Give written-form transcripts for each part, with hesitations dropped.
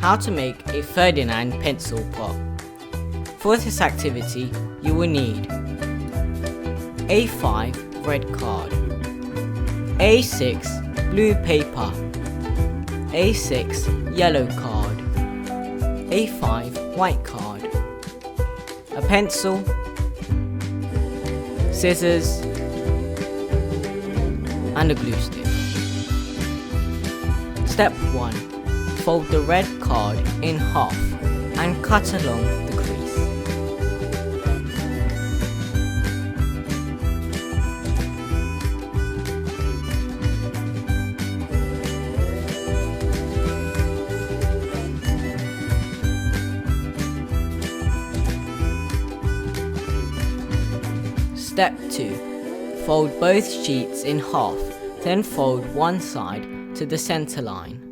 How to make a Ferdinand Pencil Pot. For this activity, you will need A5 red card, A6 blue paper, A6 yellow card, A5 white card, a pencil, scissors, and a glue stick. Step 1. Fold the red card in half and cut along the crease. Step 2. Fold both sheets in half, then fold one side to the center line.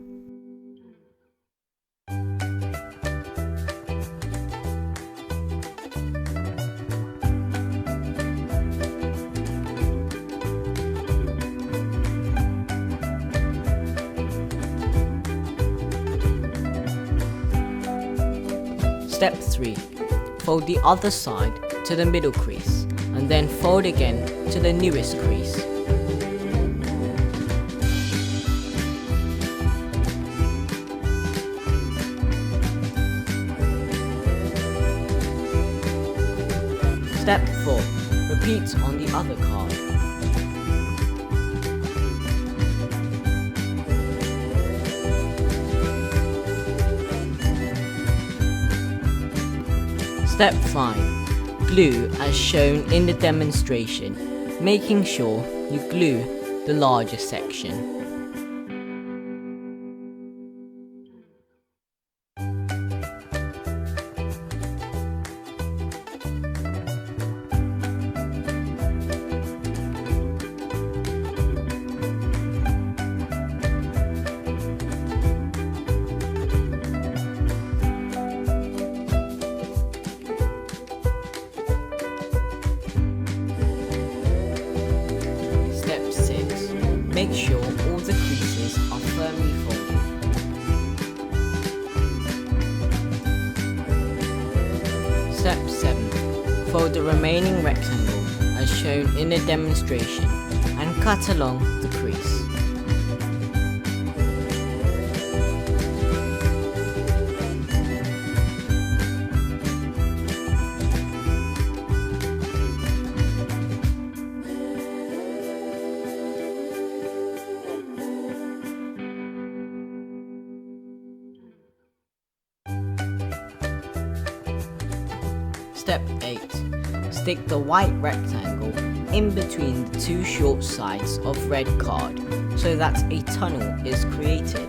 Step 3. Fold the other side to the middle crease and then fold again to the newest crease. Step 4. Repeat on the other card. Step 5. Glue as shown in the demonstration, making sure you glue the larger section. Make sure all the creases are firmly folded. Step 7. Fold the remaining rectangle as shown in the demonstration and cut along the crease. Step 8. Stick the white rectangle in between the two short sides of red card so that a tunnel is created.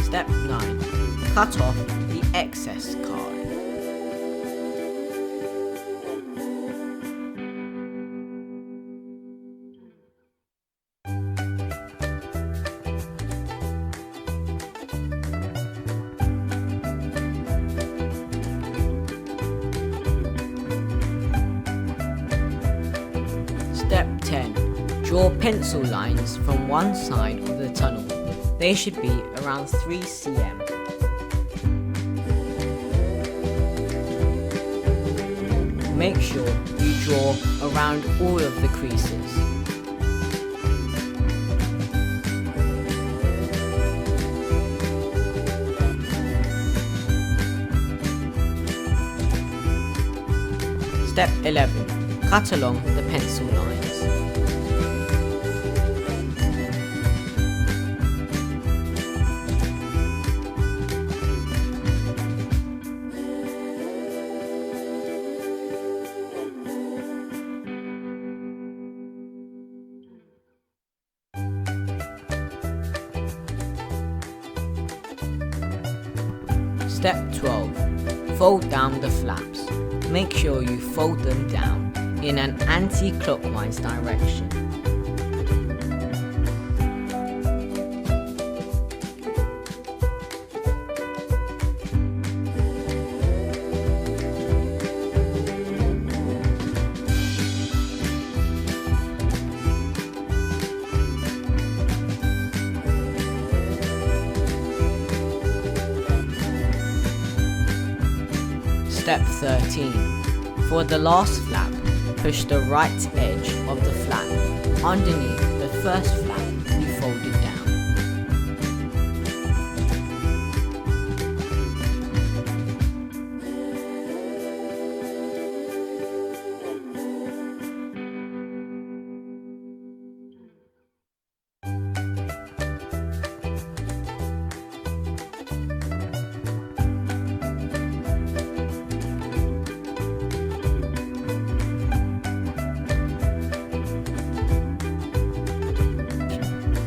Step 9. Cut off the excess card. Step 10. Draw pencil lines from one side of the tunnel. They should be around 3 cm. Make sure you draw around all of the creases. Step 11. Cut along the pencil lines. Step 12. Fold down the flaps. Make sure you fold them down in an anti-clockwise direction. Step 13. For the last flap, push the right edge of the flap underneath the first flap you folded down.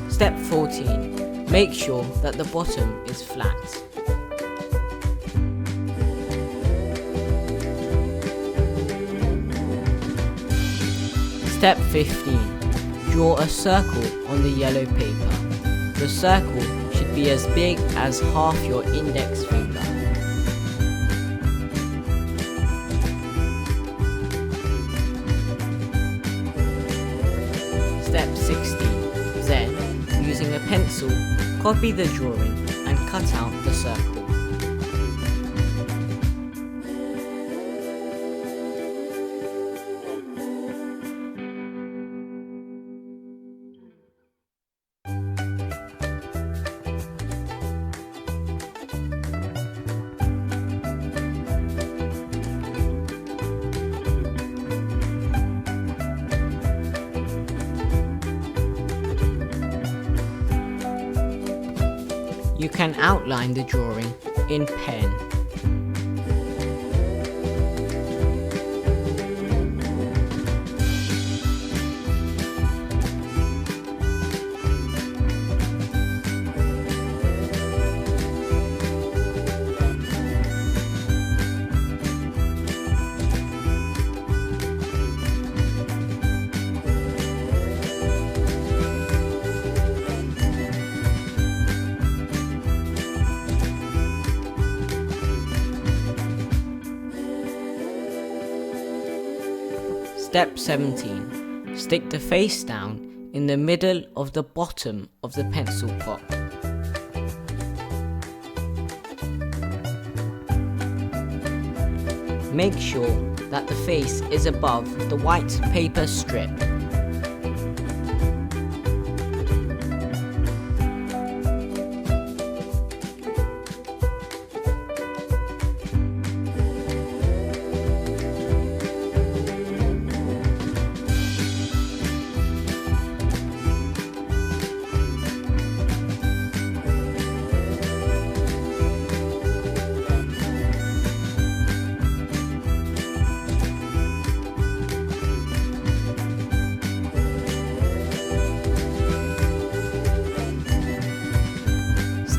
Step 14. Make sure that the bottom is flat. Step 15. Draw a circle on the yellow paper. The circle should be as big as half your index finger. Step 16. Then, using a pencil, copy the drawing and cut out the circle. You can outline the drawing in pen. Step 17. Stick the face down in the middle of the bottom of the pencil pot. Make sure that the face is above the white paper strip.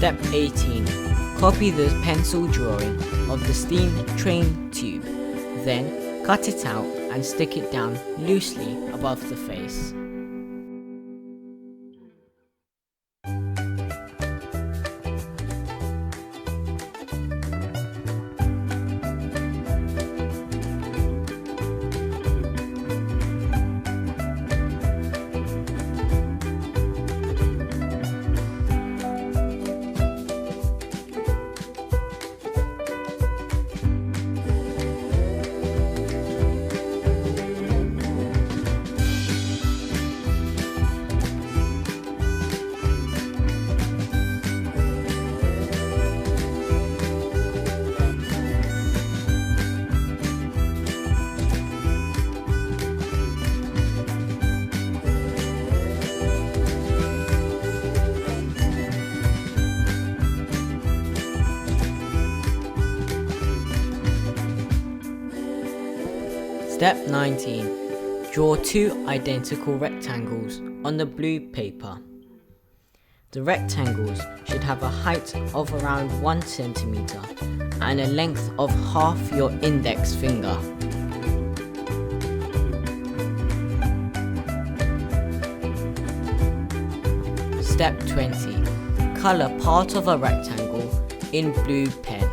Step 18. Copy the pencil drawing of the steam train tube, then cut it out and stick it down loosely above the face. Step 19. Draw two identical rectangles on the blue paper. The rectangles should have a height of around 1 centimeter and a length of half your index finger. Step 20. Color part of a rectangle in blue pen.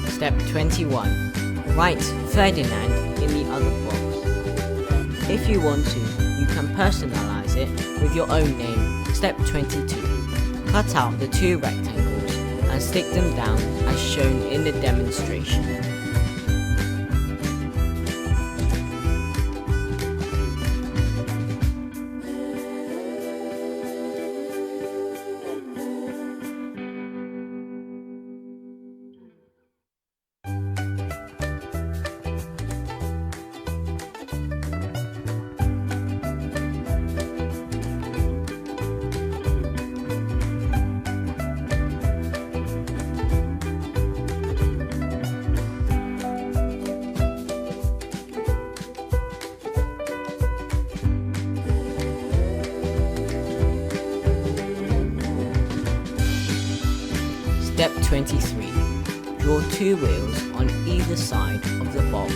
Step 21. Write Ferdinand in the other box. If you want to, you can personalize it with your own name. Step 22. Cut out the 2 rectangles and stick them down as shown in the demonstration. Step 23. Draw 2 wheels on either side of the box.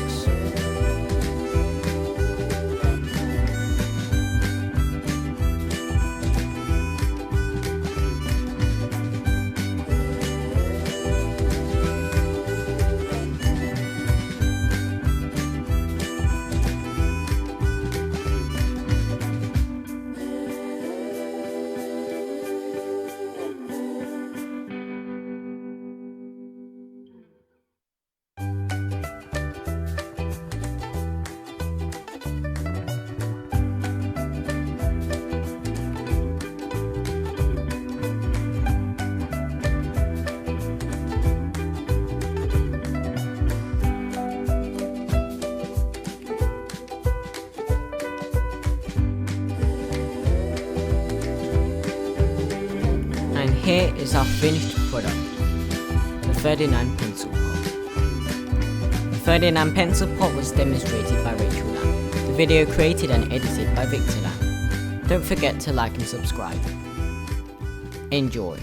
And here is our finished product, the Ferdinand Pencil Pot. The Ferdinand Pencil Pot was demonstrated by Rachael Lam. The video created and edited by Victor Lam. Don't forget to like and subscribe. Enjoy.